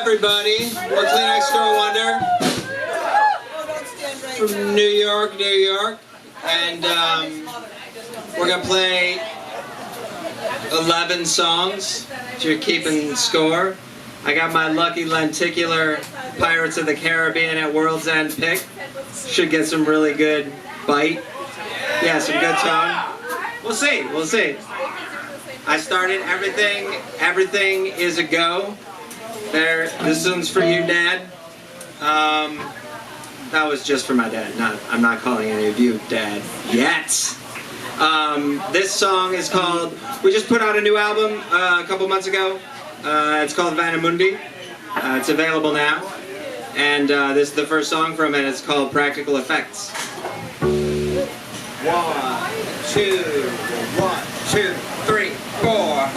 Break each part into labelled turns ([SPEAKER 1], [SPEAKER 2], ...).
[SPEAKER 1] everybody. We're Kleenex Store Wonder from New York, New York. And we're going to play 11 songs, if you're keeping score. I got my lucky lenticular Pirates of the Caribbean at World's End pick. Should get some really good bite. Yeah, some good tone. We'll see, we'll see. I started Everything is a Go. There, this one's for you, Dad. That was just for my dad. I'm not calling any of you Dad yet. This song is called, we just put out a new album a couple months ago. It's called Vanamundi. It's available now. And this is the first song from it. It's called Practical Effects. 1, 2, 1, 2, 3, 4.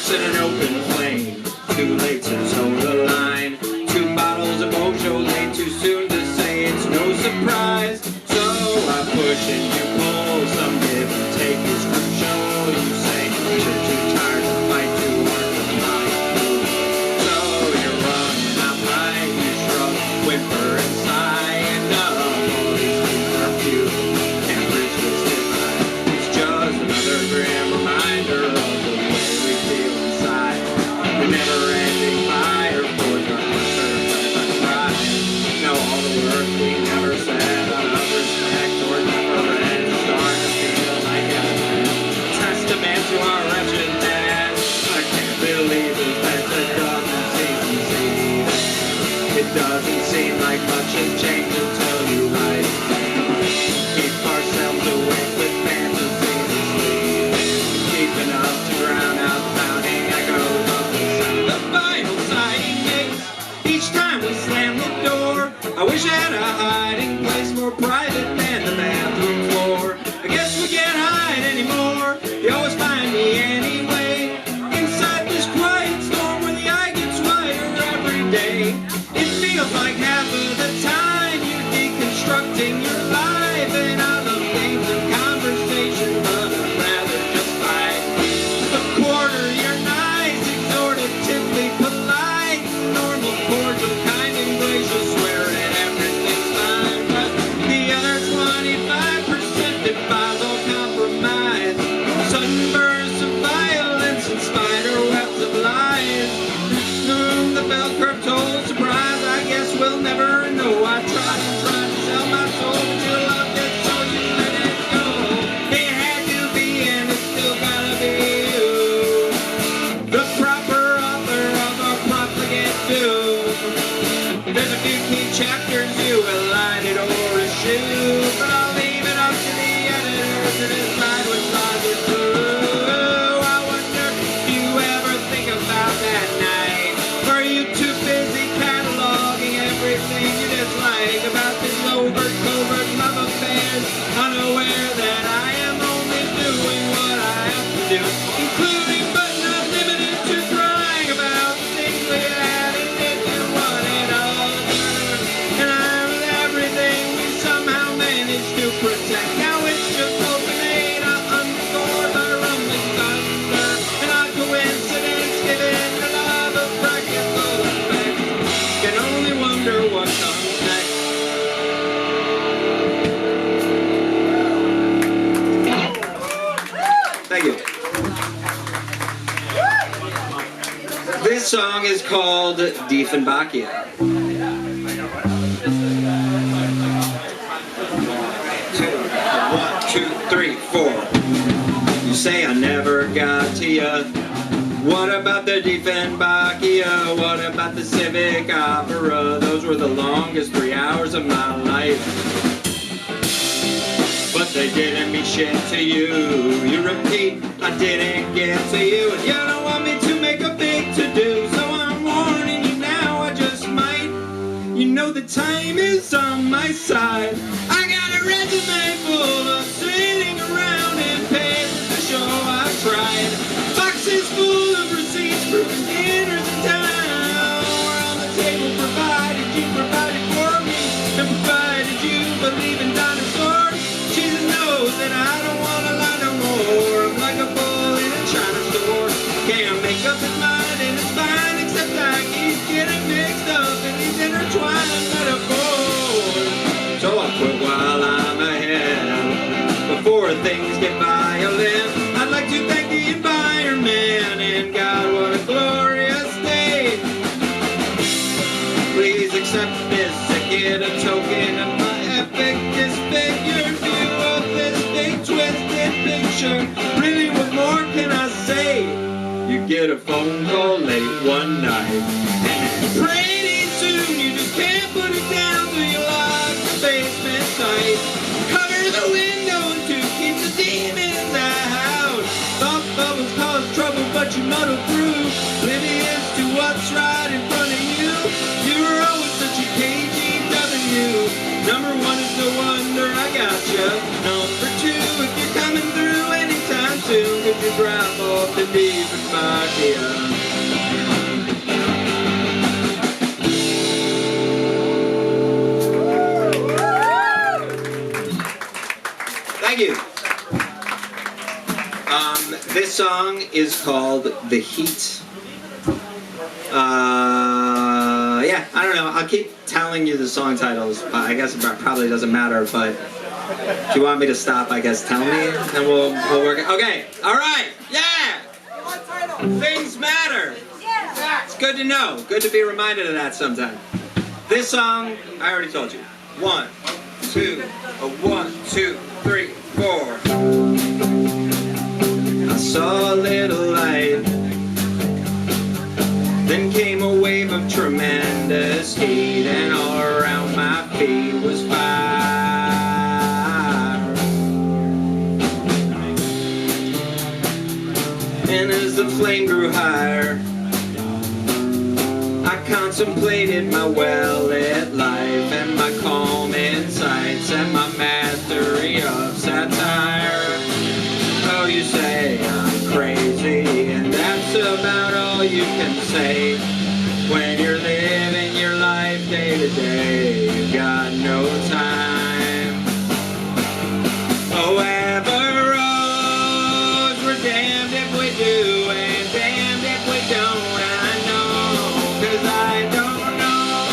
[SPEAKER 1] In an open flame, too late to toe the line. 2 bottles of Beaujolais, too soon to say it's no surprise. So I push and you pull, some give and take is crucial. You say you're too tired to fight, too hard to fight. So you're running out right, you shrug, whimper and sigh, and all these things are few. Can't bridge this divide. It's just another grim reminder of the way we feel. Never-ending fire pours our surface and cries. Know all the words we never said out of respect or never end. Starting to feel like a testament to our wretched dad. I can't believe it, but it doesn't seem to see. It doesn't seem like much has changed until you write. Keep ourselves awake with fantasies and sleep. Keeping up to drown out the pounding echoes of the final sighting makes. Each time we slam the door, I wish I had a hiding place more private than the bathroom floor. I guess we can't hide anymore. You always find me anyway. Inside this quiet storm where the eye gets wider every day. It feels like half of the time you're deconstructing your life. And I love games and conversation, but I'd rather just fight. A quarter, you're nice, exhortatively polite, normal, cordial, kind and gracious, swearing everything's fine. But the other 25% defies all compromise. Sunbursts of violence and spider webs of lies. The bell curve told surprise. I guess we'll never know. I tried to sell my soul, but you loved it, so you let it go. It had to be, and it's still gotta be you, the proper author of our profligate doom. There's a few key chapters you elided or eschewed, but I'll leave it up to the editor to decide which lies are true. I wonder if you ever think about that night. Are you too busy cataloging everything you dislike about this overt, covert love affairs, unaware that I am only doing what I have to do, including but not limited to crying about the things we had and didn't want it all done. And I'm everything we somehow managed to protect. Now it's just open-aid, unscored by rumbling thunder, and a coincidence given the love of practical effect. Can only wonder what comes next. Thank you. This song is called Diefenbachia. 1, 2, 3, 4. You say I never got to ya. What about the Diefenbachia? What about the civic opera? Those were the longest 3 hours of my life. But they didn't mean shit to you. You repeat, I didn't get to you. And you don't want me to make a big to-do. So I'm warning you now, I just might. You know the time is on my side. I got a resume full of sitting around and papers to show I've tried. Boxes full of receipts for dinners in town. We're on the table provided you provided for me, and provided you believe in dinosaurs. Jesus knows that I don't want to lie no more. I'm like a bull in a china store. Can't make up his mind and it's fine, except I keep getting mixed up in these intertwined metaphors. So I'll quit while I'm ahead, before things get violent. I'd like to thank the environment and God, what a glorious day. Please accept this and get a token of my epic disfigured view of this big twisted picture. Really, what more can I say? You get a phone call late one night, and pretty soon you just can't put it down till you lock the basement tight. Cover the window to keep the demons out. Thought bubbles cause trouble, but you muddle through, oblivious to what's right in front of you. You were always such a KGW. Number one is no wonder I gotcha. Number two, if you're coming through anytime soon, could you drop off the deepest idea? Thank you. This song is called The Heat. Yeah, I don't know. I'll keep telling you the song titles, but I guess it probably doesn't matter. But if you want me to stop, I guess tell me, and we'll work it. Okay, all right, yeah. Things matter. It's good to know. Good to be reminded of that sometime. This song, I already told you. 1, 2, 1, 2, 3, 4. I saw a little light, then came a wave of tremendous heat, and all around my feet was fire. And as the flame grew higher, I contemplated my well-lit life and my calm insights and my mastery of satire. Oh, you say I'm crazy, and that's about all you can say. When you're living your life day to day, you've got no time. Oh, ever rose, we're damned if we do and damned if we don't. I know, 'cause I don't know.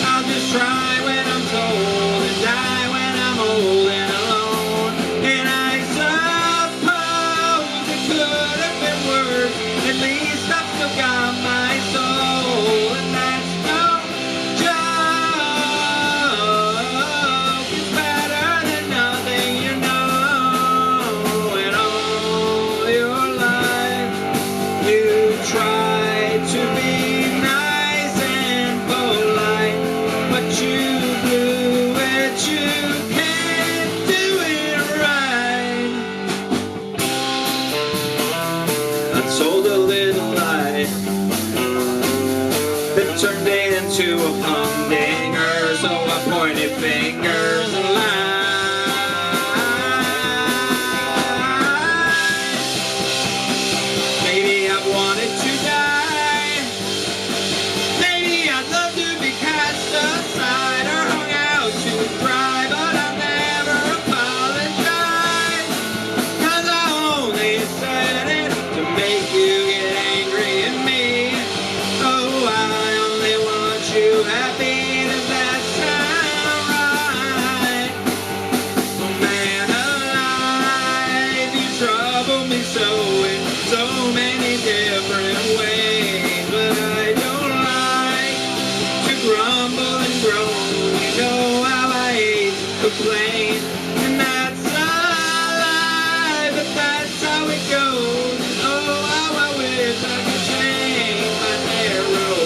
[SPEAKER 1] I'll just try when I'm told and die when I'm old and alone. And I suppose it could have been worse. At least I've still got my soul, and that's no joke. It's better than nothing you know. And all your life you tried to be nice and polite, but you blew it, you can't do it right. I told a little lie that turned into a humdinger, so I pointed fingers and lied. Maybe I wanted to die. Maybe I'd love to be cast aside or hung out to dry, but I never apologized, 'cause I only said it to make you get angry at me. Oh, I only want you happy. Does that sound right? Oh, man alive, you trouble me so in so many different ways, but I don't like to grumble and groan. You know how I hate to complain, and that's a lie, but that's how it goes. Oh, how I wish I could change my narrow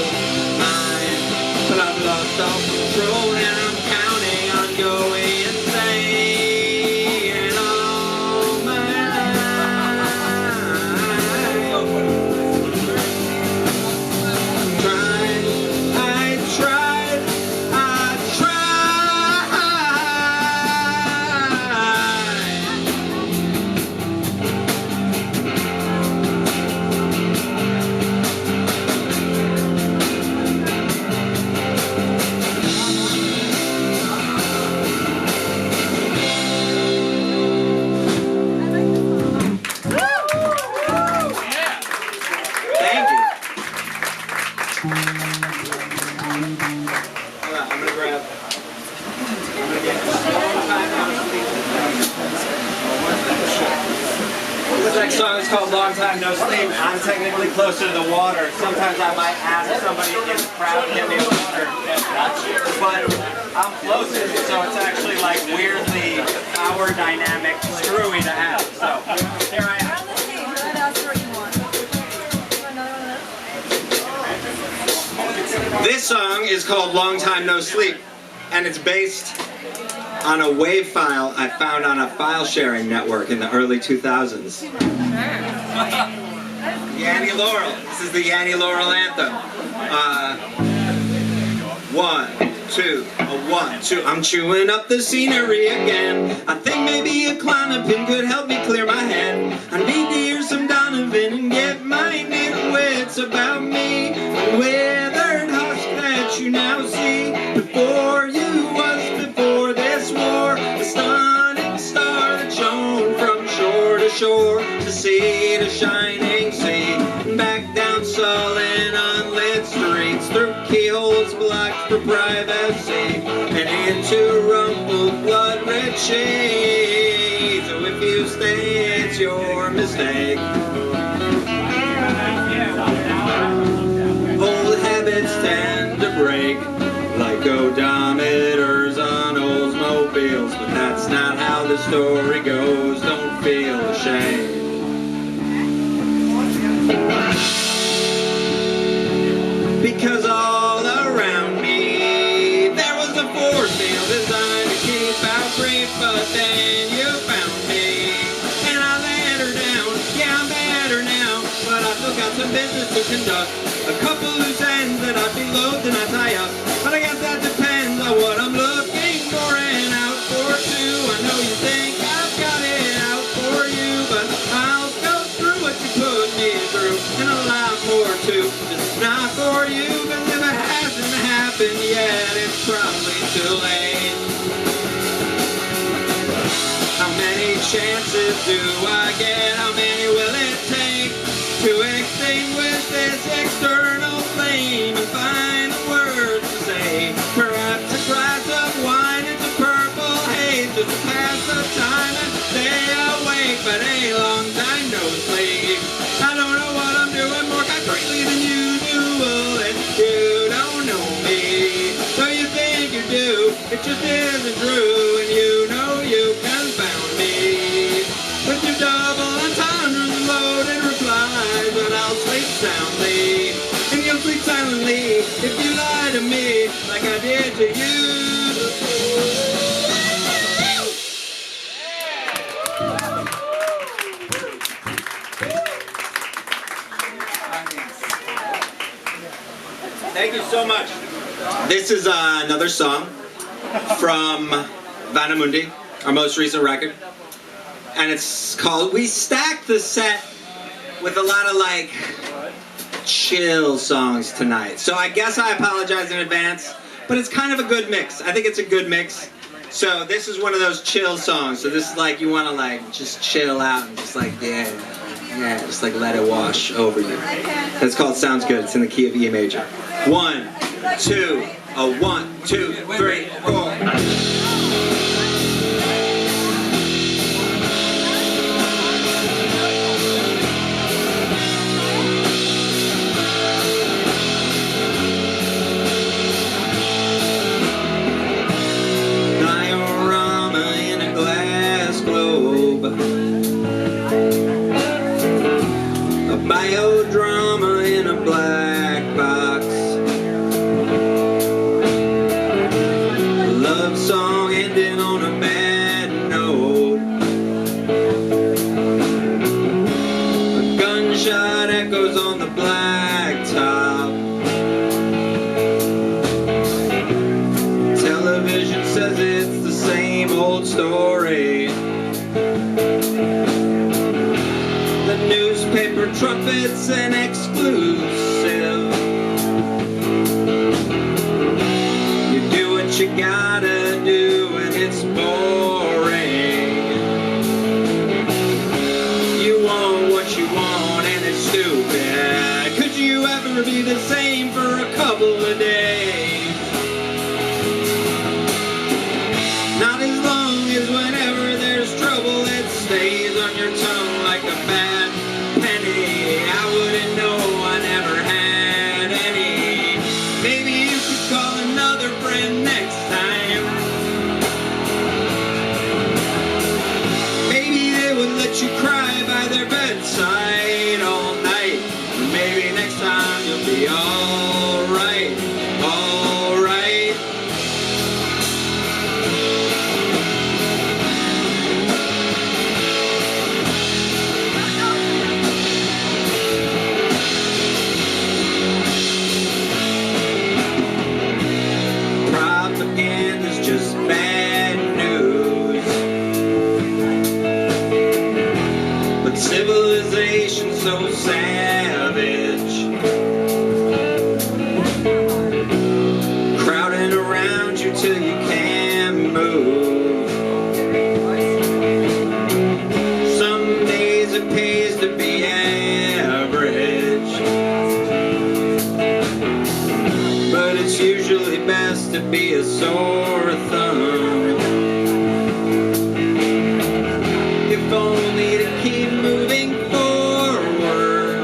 [SPEAKER 1] mind, but I've lost all control and I'm counting on going insane all my life. I tried, I'm gonna grab. I'm gonna get Long Time No Sleep. This next song is called Long Time No Sleep. I'm technically closer to the water. Sometimes I might ask somebody in the crowd to get me water. But I'm closest, so it's actually like weirdly power dynamic screwy to have. So here I am. This song is called Long Time No Sleep, and it's based on a WAV file I found on a file sharing network in the early 2000s. Yanny Laurel. This is the Yanny Laurel anthem. 1, 2, 1, 2. I'm chewing up the scenery again. I think maybe a clonopin could help me clear my head. I need to hear some Donovan and get my nitwits about me. The withered husk that you now see before you was before this war. The stunning star that shone from shore to shore, to sea to shining sea, back down sullen unlit streets, through keyholes blocked for privacy, and into rumpled blood-red shades. So if you stay, it's your mistake. Old habits tend to break like odometers on Oldsmobiles, but that's not how the story goes. Don't feel ashamed. Because all around me there was a force field designed to keep out grief, but then you found me and I let her down. Yeah, I'm better now, but I took out some business to conduct. A couple loose ends that I'd be loath and I tie up, but I guess that depends on what I'm looking for and out for too. I know you think I've got it out for you, but I'll go through what you put me through and a lot more too. Just not for you, but if it hasn't happened yet, it's probably too late. How many chances do I get? How many will it take to extinguish this external flame and find the words to say? Perhaps a glass of wine into purple haze, just to pass the time and stay awake, but a long time no sleep. I don't know what I'm doing more concretely than usual, and you don't know me. So you think you do, it just isn't true, and you know you confound me with your double entendres and loaded replies. But I'll sleep soundly, and you'll sleep silently if you lie to me like I did to you. Thank you so much. This is another song from Vanamundi, our most recent record. And it's called, we stacked the set with a lot of like chill songs tonight. So I guess I apologize in advance, but it's kind of a good mix. I think it's a good mix. So this is one of those chill songs. So this is like, you want to like just chill out and just like, yeah, just like let it wash over you. It's called Sounds Good. It's in the key of E major. 1, 2, 1, 2, 3, 4. Biodrama in a black box, a love song ending on a bad note, a gunshot echoes on the blacktop, television says it's the same old story. The newspaper trumpets an exclusive. You do what you gotta do and it's boring. You want what you want and it's stupid. Could you ever be the same for a couple? couple of days. Not as long as whenever there's trouble, it stays on your tongue like a bad penny. I wouldn't know, I never had any. Maybe you could call another friend next time. Maybe they would let you cry by their bedside all night. Or maybe next time you'll be alright, alright. Propaganda's just bad news, but civilization's so savage, crowding around you till you can't move. Some days it pays to be average, but it's usually best to be a sore thumb, if only to keep moving forward.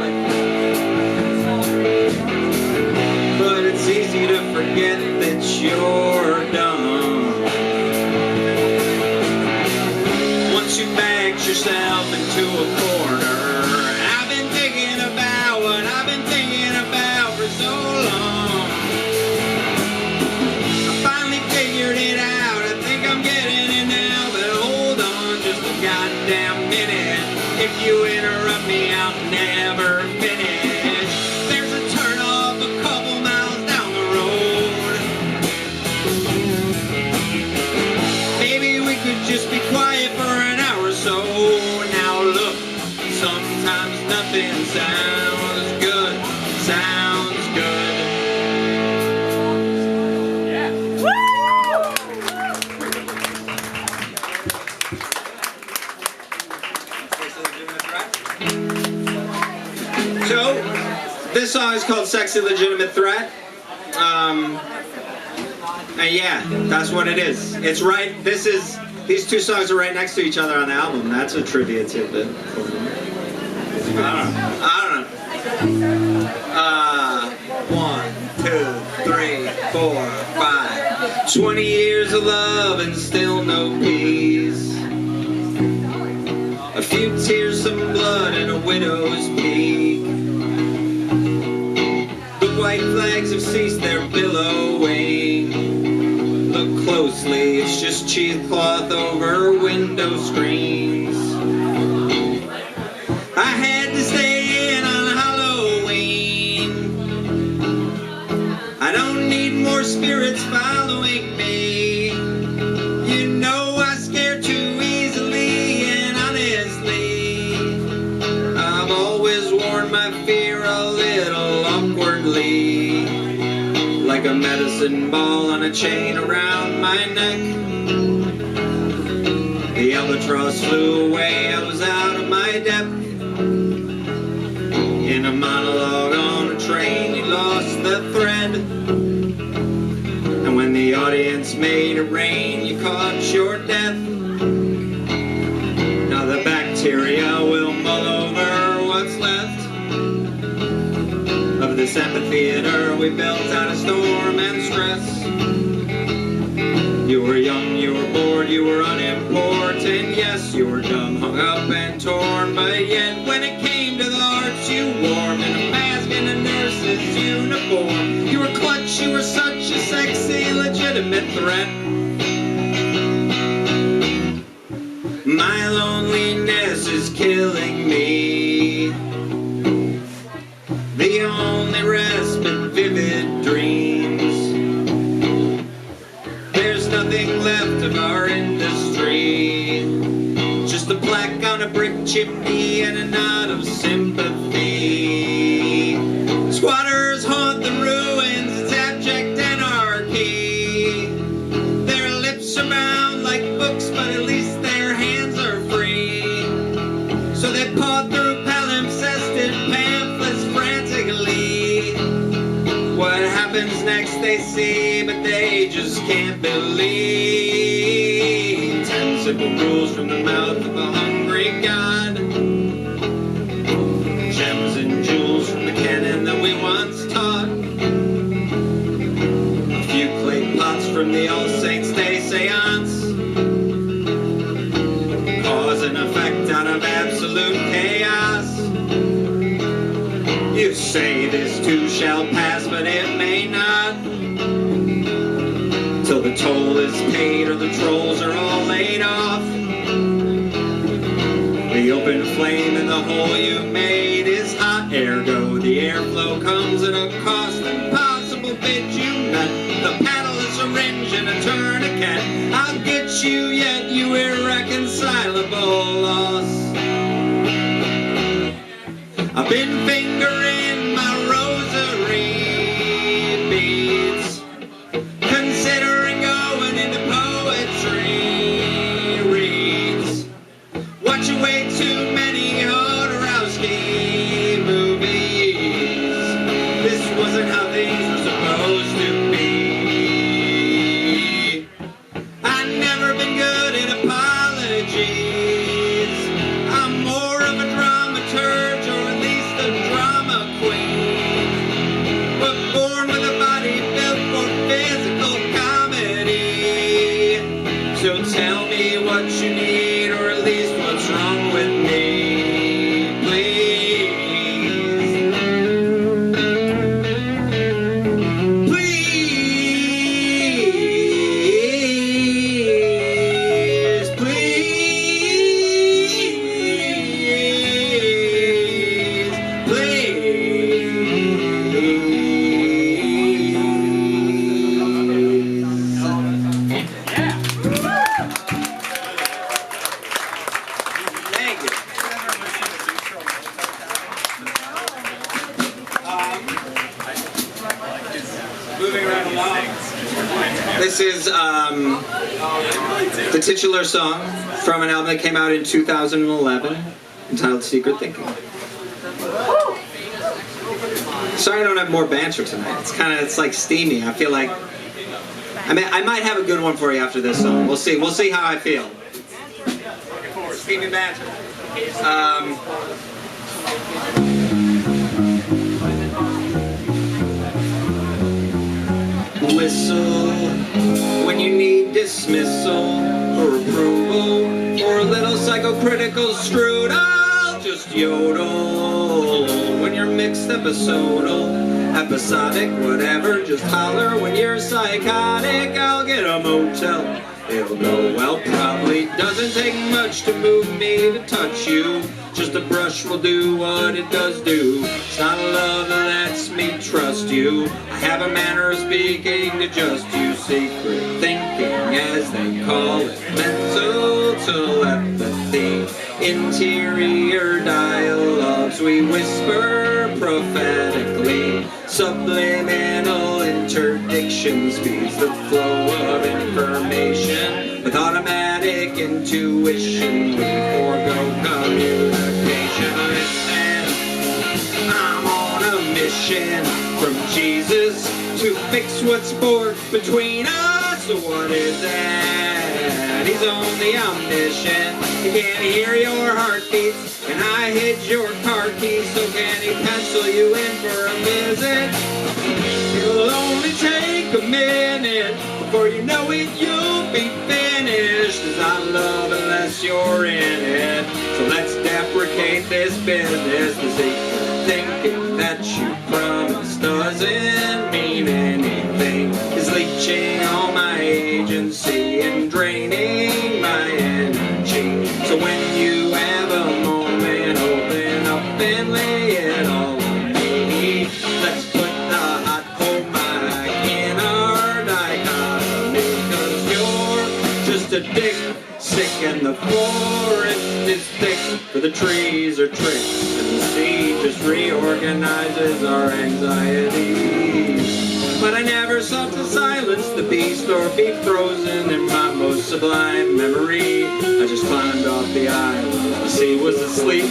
[SPEAKER 1] But it's easy to forget that you're dumb once you backed yourself into a corner. I've been thinking about what I've been thinking about for so long. I finally figured it out, I think I'm getting it now, but hold on just a goddamn minute. If you interrupt me, I'll never finish. There's a turn off a couple miles down the road. Maybe we could just be quiet for an hour or so. Now look, sometimes nothing sounds good, sounds good. So, this song is called Sexy Legitimate Threat. And yeah, that's what it is. It's right, these two songs are right next to each other on the album. That's a trivia tidbit. I don't know. 1, 2, 3, 4, 5. 20 years of love and still no peace. A few tears, some blood, and a widow's peak. The white flags have ceased their billowing. Look closely, it's just cheesecloth over window screens. I had to stay in on Halloween. I don't need more spirits following me. You know I scare too easily, and honestly, I've always worn my fear a little awkwardly, like a medicine ball on a chain around my neck. The albatross flew away, I was out of my depth. In a monologue on a train, you lost the thread. And when the audience made it rain, you caught your death. Now the bacteria will mull over what's left of this amphitheater we built out of storm and stress. You were young, you were bored, you were unimportant. Yes, you were dumb, hung up and torn. But yet when it came to the hearts you warmed in a mask and a nurse's uniform, you were clutch, you were such a sexy, legitimate threat. My loneliness is killing me. The only respite, vivid dreams. There's nothing left of our industry, just a plaque on a brick chimney and a nod of sympathy. Squatters haunt the ruins, it's abject anarchy. Their lips are bound like books, but at least their hands are free. So they paw through palimpsested pamphlets frantically. What happened Friends next they see, but they just can't believe 10 simple rules from the mouth of a hungry God. Gems and jewels from the canon that we once taught. A few clay pots from the All Saints' Day seance. Cause and effect out of absolute chaos. You say this too shall pass, but it may not. Till the toll is paid or the trolls are all laid off. The open flame in the hole you made is hot, ergo the airflow comes at a cost. Impossible bid you met. The paddle, a syringe, and a tourniquet. I'll get you yet, you irreconcilable loss. I've been fingering my rosary beads, considering going into poetry reads. Watching way too many Jodorowsky movies. This wasn't how things were supposed to be. I've never been good at apologies. I'm more of a dramaturge, or at least a drama queen. But born with a body built for physical comedy. So tell me what you need, or at least what's wrong with me, please. Please, please, Thank you. Moving right along. This is the titular song from an album that came out in 2011 entitled Secret Thinking. Sorry I don't have more banter tonight. It's like steamy. I feel like I might have a good one for you after this song. We'll see. We'll see how I feel. Steamy banter. Whistle when you need dismissal or approval, or a little psychocritical strudel. Just yodel when you're mixed episodal, episodic, whatever. Just holler when you're psychotic. I'll get a motel. It'll go well, probably. Doesn't take much to move me to touch you. Just a brush will do what it does do. It's not a love that lets me trust you. I have a manner of speaking to just you. Secret thinking, as they call it. Mental telepathy. Interior dialogues we whisper prophetically. Subliminal interdiction speeds the flow of information. With automatic intuition we forego communication. Listen, I'm on a mission from Jesus to fix what's bored between us. So what is that? He's only omniscient. He can't hear your heartbeats, and I hid your car keys. So can he pencil you in for a visit? It'll only take a minute. Before you know it, you'll be finished. 'Cause I love unless you're in it. So let's deprecate this business. The secret thinking that you promised doesn't mean anything. It's leeching all my agency and draining my energy. So when you have a moment, open up and lay it all on me. Let's put the hot cold mic in our dichotomy. 'Cause you're just a dick, sick, and the forest is thick. For the trees are tricks, and the sea just reorganizes our anxieties. But I never sought to silence the beast or be frozen in my most sublime memory. I just climbed off the island, the sea was asleep,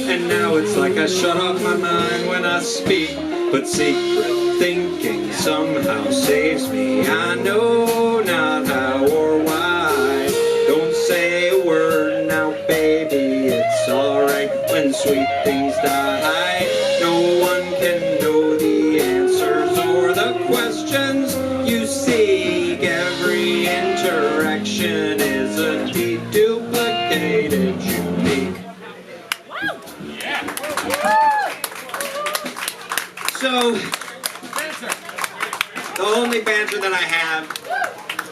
[SPEAKER 1] and now it's like I shut off my mind when I speak. but secret thinking somehow saves me. I know not how or why. Don't say a word now, baby, it's alright when sweet things die. No one can know the answers or the questions you seek. Every interaction is a deduplicated unique. So, the only banter that I have,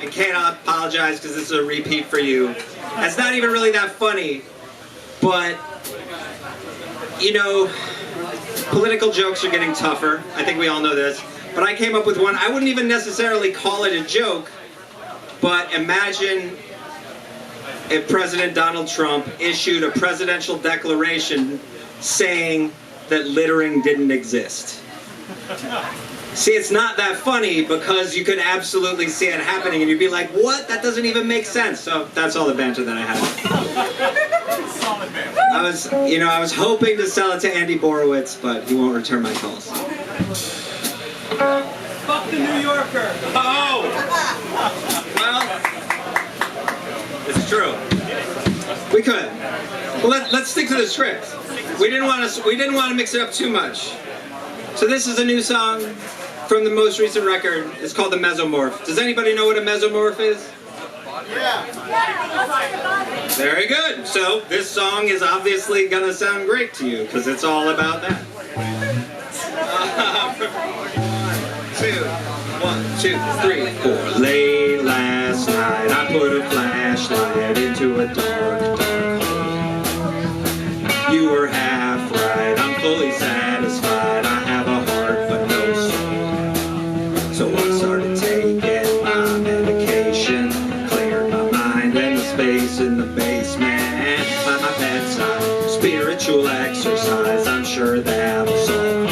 [SPEAKER 1] I cannot apologize because this is a repeat for you. It's not even really that funny, but, you know, political jokes are getting tougher. I think we all know this. But I came up with one. I wouldn't even necessarily call it a joke, but imagine if President Donald Trump issued a presidential declaration saying that littering didn't exist. See, it's not that funny because you could absolutely see it happening and you'd be like, what? That doesn't even make sense. So that's all the banter that I had. I was hoping to sell it to Andy Borowitz, but he won't return my calls.
[SPEAKER 2] Fuck the New Yorker.
[SPEAKER 1] Oh! Well, it's true. We could. Well, let's stick to the script. We didn't want to mix it up too much. So this is a new song from the most recent record. It's called The Mesomorph. Does anybody know what a mesomorph is?
[SPEAKER 2] Yeah.
[SPEAKER 1] Very good. So this song is obviously gonna sound great to you because it's all about that. 1, 2, 3, 4. Late last night, I put a flashlight into a dark hole. You were half right. I'm fully satisfied. I have a heart but no soul. So I started taking my medication, cleared my mind and the space in the basement by my bedside. Spiritual exercise, I'm sure that'll solve.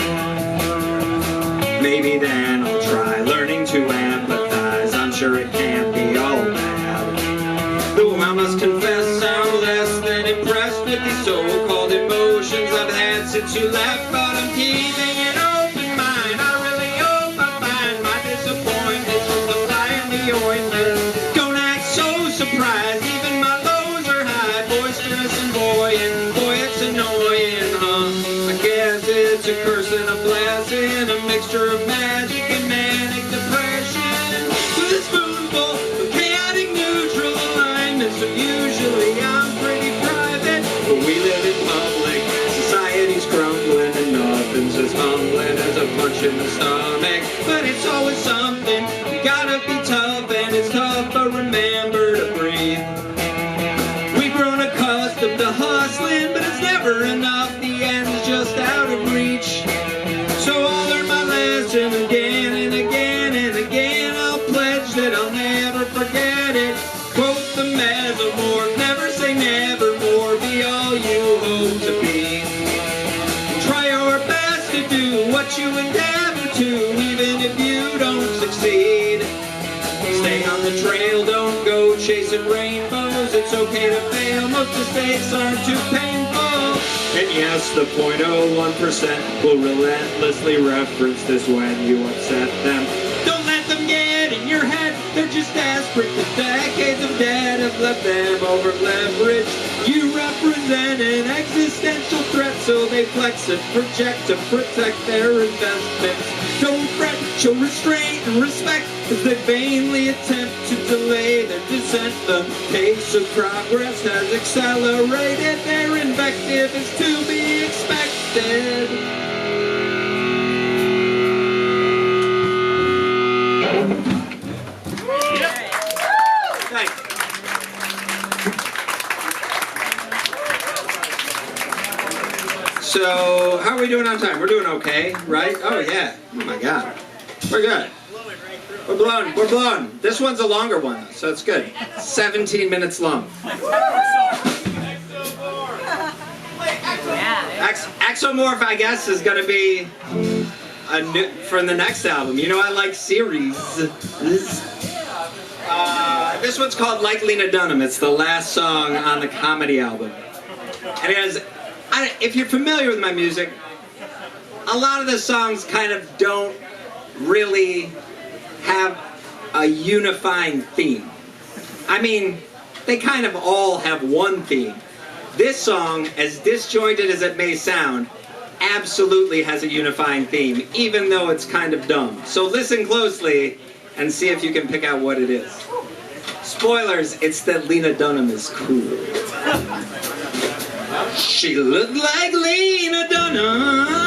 [SPEAKER 1] Maybe then I'll try learning to empathize. I'm sure it can't be all bad. Though I must confess I'm less than impressed with these so-called emotions I've had since you left. But I'm keeping an open mind. I really hope I find my disappointment just a fly in the ointment. Don't act so surprised. Even my lows are high, boisterous and buoyant. Boy, it's annoying, huh? I guess it's a curse and a blessing, a mixture of magic and manic depression. With a spoonful of chaotic neutral alignment. So usually I'm pretty private, but we live in public. Society's crumbling and nothing's as humbling as a punch in the stomach. But it's always something. You gotta be tough, and it's tough, but remember to breathe. We've grown accustomed to hustling, but it's never enough. The end's just out of reach. So I'll learn my lesson again and again and again. I'll pledge that I'll never forget it. Quote the mesomorph, never say never more. Be all you hope to be. Try your best to do what you endeavor to, even if you don't succeed. Stay on the trail, don't go chasing rainbows. It's okay to fail, most mistakes aren't too painful. And yes, the 0.01% will relentlessly reference this when you upset them. Don't let them get in your head, they're just desperate. The decades of debt have left them over-leveraged. You represent an existential threat, so they flex and project to protect their investments. Don't fret, show restraint and respect as they vainly attempt to delay their descent. The pace of progress has accelerated, their invective is to be expected. Thanks. So, how are we doing on time? We're doing okay, right? Oh yeah. Oh my God. We're good. We're blown. We're blown. This one's a longer one, so it's good. 17 minutes long. Exomorph, I guess, is gonna be a new from the next album. You know, I like series. This one's called Like Lena Dunham. It's the last song on the comedy album. And it has, if you're familiar with my music, a lot of the songs kind of don't really have a unifying theme. I mean, they kind of all have one theme. This song, as disjointed as it may sound, absolutely has a unifying theme, even though it's kind of dumb. So listen closely and see if you can pick out what it is. Spoilers, it's that Lena Dunham is cool. She looked like Lena Dunham.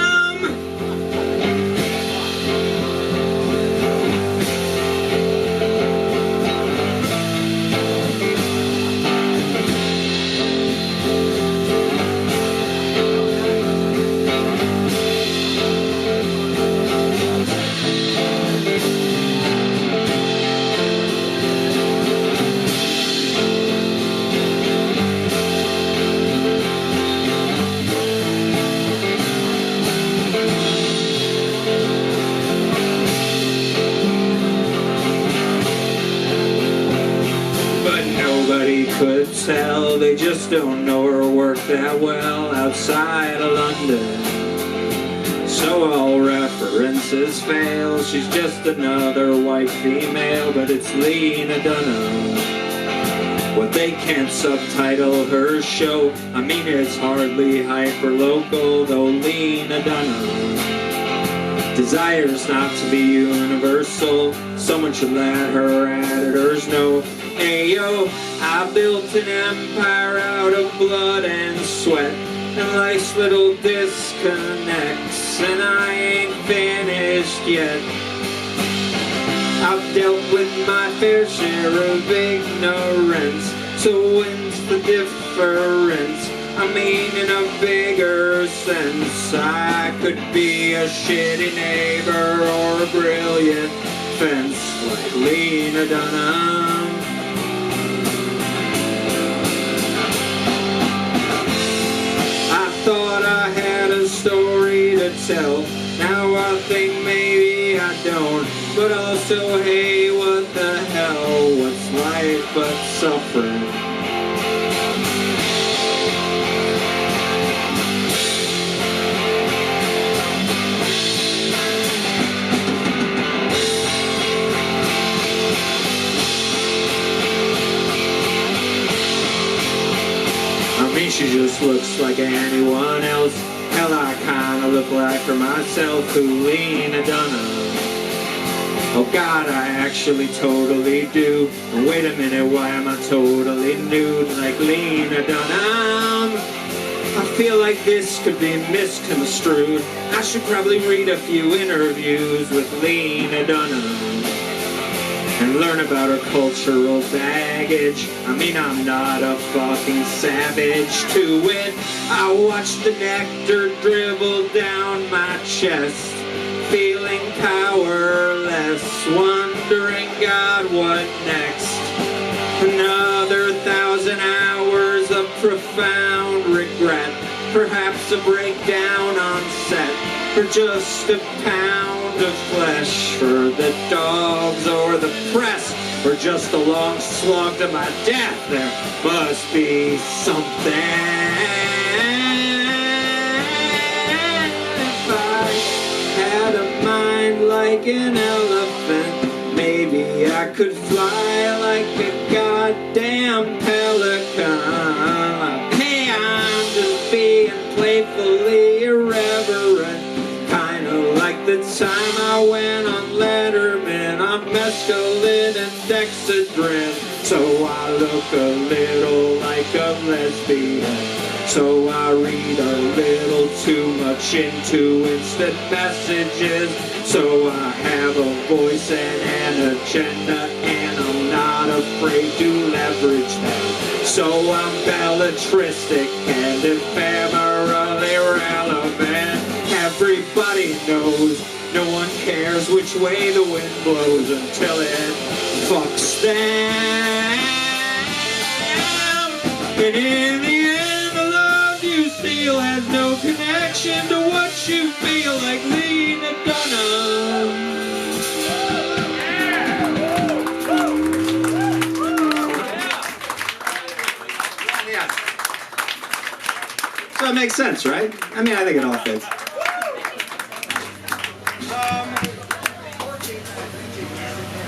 [SPEAKER 1] Could tell they just don't know her work that well outside of London. So all references fail. She's just another white female, but it's Lena Dunham. What they can't subtitle her show, I mean it's hardly hyper-local, though Lena Dunham desires not to be universal. Someone should let her editors know. Ayo, I built an empire out of blood and sweat and life's little disconnects, and I ain't finished yet. I've dealt with my fair share of ignorance, so when's the difference? I mean in a bigger sense, I could be a shitty neighbor or a brilliant fence like Lena Dunham. Thought I had a story to tell, now I think maybe I don't. But also, hey, what the hell, what's life but suffering? She just looks like anyone else. Hell, I kinda look like her myself, who Lena Dunham. Oh God, I actually totally do. Wait a minute, why am I totally nude like Lena Dunham? I feel like this could be misconstrued. I should probably read a few interviews with Lena Dunham and learn about her cultural baggage. I mean, I'm not a fucking savage to it. I watch the nectar dribble down my chest, feeling powerless, wondering, God, what next? Another 1,000 hours of profound regret, perhaps a breakdown on set, or just a pound of flesh for the dogs or the press, or just a long slog to my death. There must be something. If I had a mind like an elephant, maybe I could fly like a goddamn pelican. Hey, I'm just being playfully irreverent, like the time I went on Letterman on mescaline and dexedrine. So I look a little like a lesbian, so I read a little too much into instant messages. So I have a voice and an agenda, and I'm not afraid to leverage them. So I'm belletristic and ephemerally relevant. Everybody knows, no one cares which way the wind blows until it fucks them. And in the end, the love you steal has no connection to what you feel, like Lena Dunham. So it makes sense, right? I mean, I think it all fits.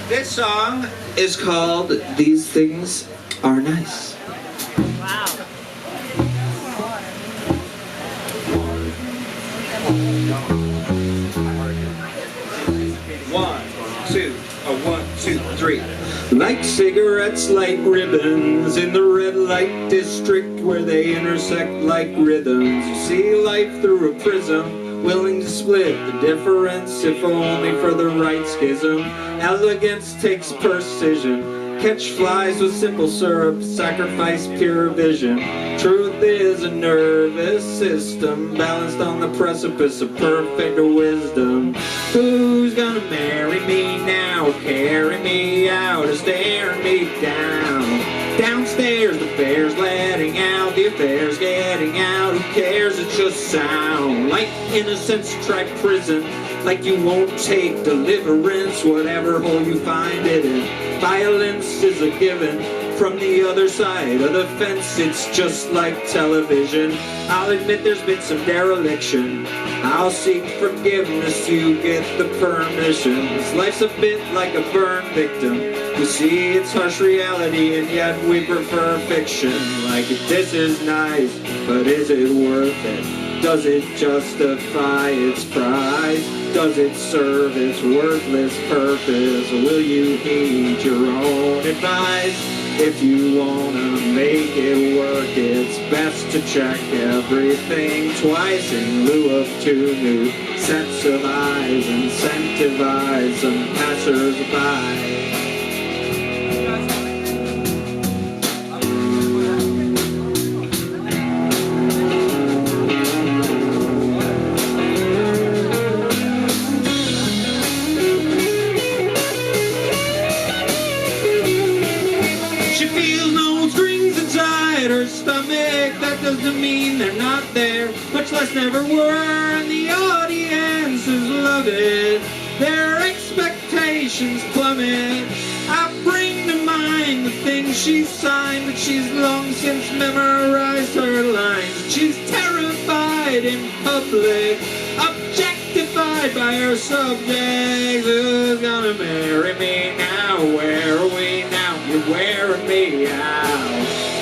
[SPEAKER 1] This song is called These Things Are Nice.
[SPEAKER 3] Wow.
[SPEAKER 1] One, two, three. Like cigarettes, like ribbons in the red light district where they intersect like rhythms. You see life through a prism, willing to split the difference if only for the right schism. Elegance takes precision. Catch flies with simple syrup, sacrifice pure vision. Truth is a nervous system balanced on the precipice of perfect wisdom. Who's gonna marry me now, or carry me out, or stare me down? Downstairs the fair's letting out, the affair's getting out. Who cares, it's just sound. Like innocence trapped prison, like you won't take deliverance, whatever hole you find it in. Violence is a given. From the other side of the fence, it's just like television. I'll admit there's been some dereliction. I'll seek forgiveness, you get the permission. This life's a bit like a burn victim. We see its harsh reality and yet we prefer fiction. Like this is nice, but is it worth it? Does it justify its price? Does it serve its worthless purpose? Or will you heed your own advice? If you wanna make it work, it's best to check everything twice in lieu of two new sets of eyes. Incentivize some passers-by. She feels no strings inside her stomach. That doesn't mean they're not there, much less never were, and the audiences love it. Their expectations plummet. I bring to mind the things she's signed, but she's long since memorized her lines. She's terrified in public, objectified by her subject. Who's gonna marry me now? Where are we now? You're wearing me out.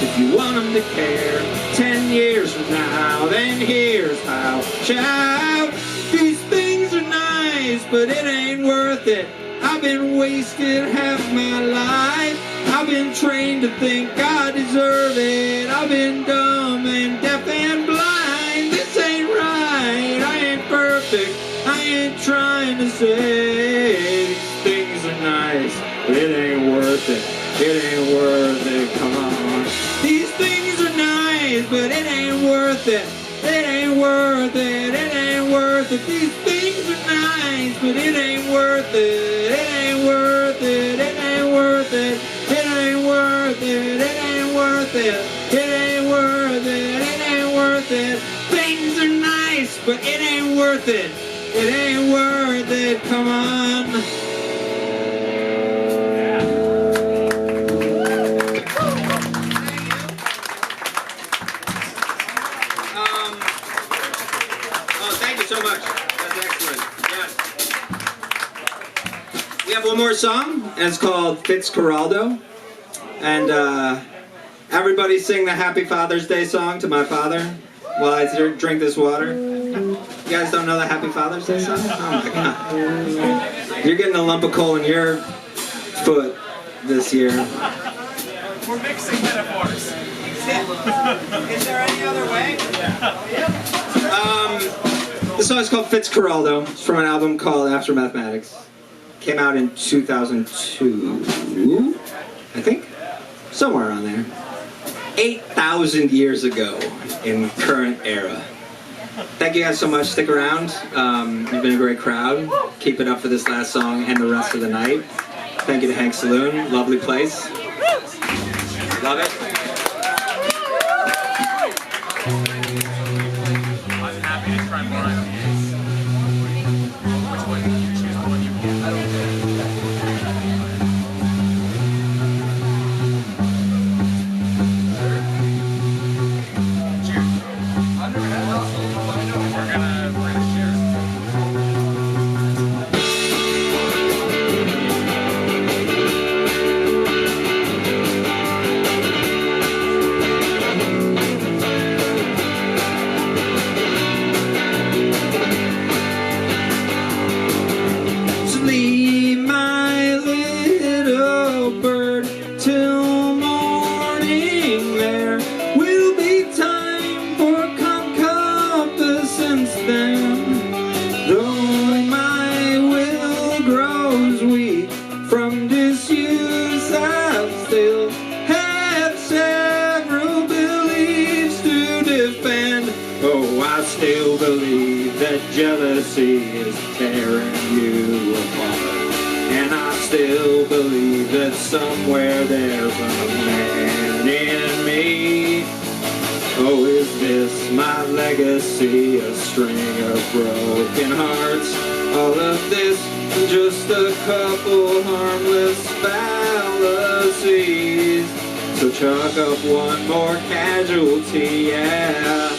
[SPEAKER 1] If you want them to care 10 years from now, then here's how. Shout! These things are nice, but it ain't worth it. I've been wasted half my life. I've been trained to think I deserve it. I've been dumb and deaf and blind. This ain't right. I ain't perfect. I ain't trying to say these things are nice, but it ain't worth it. It ain't worth it, come on. These things are nice, but it ain't worth it. It ain't worth it, it ain't worth it. These things are nice, but it ain't worth it. It ain't worth it, it ain't worth it. It ain't worth it, it ain't worth it. It ain't worth it, it ain't worth it. Things are nice, but it ain't worth it. It ain't worth it, come on. Thank you so much. That's excellent. Yes. We have one more song, and it's called Fitzcarraldo. And everybody sing the Happy Father's Day song to my father while I drink this water. You guys don't know the Happy Father's Day song? Oh my God. You're getting a lump of coal in your foot this year.
[SPEAKER 2] We're mixing metaphors. Is there any other way?
[SPEAKER 1] This song is called Fitzcarraldo. It's from an album called After Mathematics. Came out in 2002, I think? Somewhere around there. 8,000 years ago in current era. Thank you guys so much. Stick around. You've been a great crowd. Keep it up for this last song and the rest of the night. Thank you to Hank Saloon. Lovely place. Love it.
[SPEAKER 3] I'm happy to try more. Which one? Choose the one you want. Cheers. We're gonna bring a cheers.
[SPEAKER 1] jealousy is tearing you apart. And I still believe that somewhere there's a man in me. Oh, is this my legacy? A string of broken hearts. All of this, just a couple harmless fallacies. So chalk up one more casualty, yeah.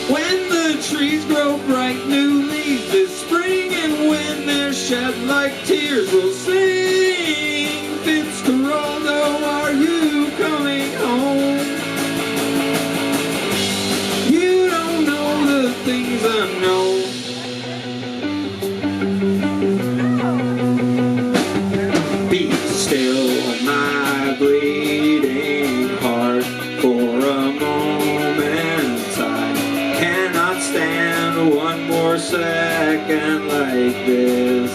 [SPEAKER 1] When the trees grow bright new leaves this spring, and when they're shed like tears, we'll sing Fitzcarraldo, are you coming home? You don't know the things I know. Be still, my bleeding heart, for a moment. I cannot stand one more second like this.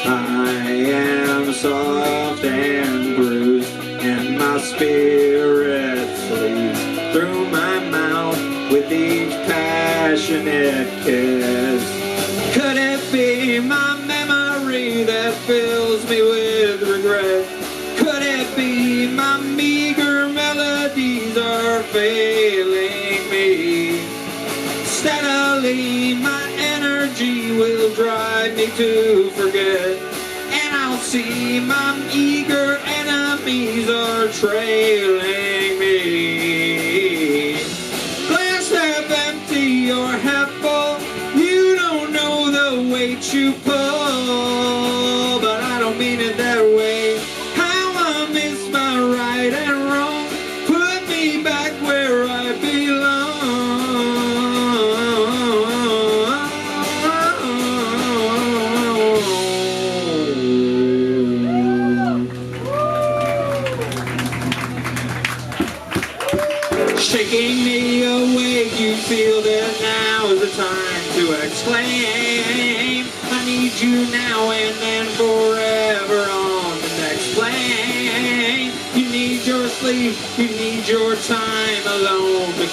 [SPEAKER 1] I am soft and bruised, and my spirit flees through my mouth with each passionate kiss. Could it be my memory that fills me with regret? Could it be my meager melodies are failing me? Steadily my energy will drive me to forget, and I'll see my eager enemies are trailing me. Glass half empty or half full, you don't know the weight you pull, but I don't mean it that way. How I miss my right and wrong, put me back where I belong. Shaking me awake, you feel that now is the time to exclaim, I need you now and then forever on the next plane. You need your sleep, you need your time alone to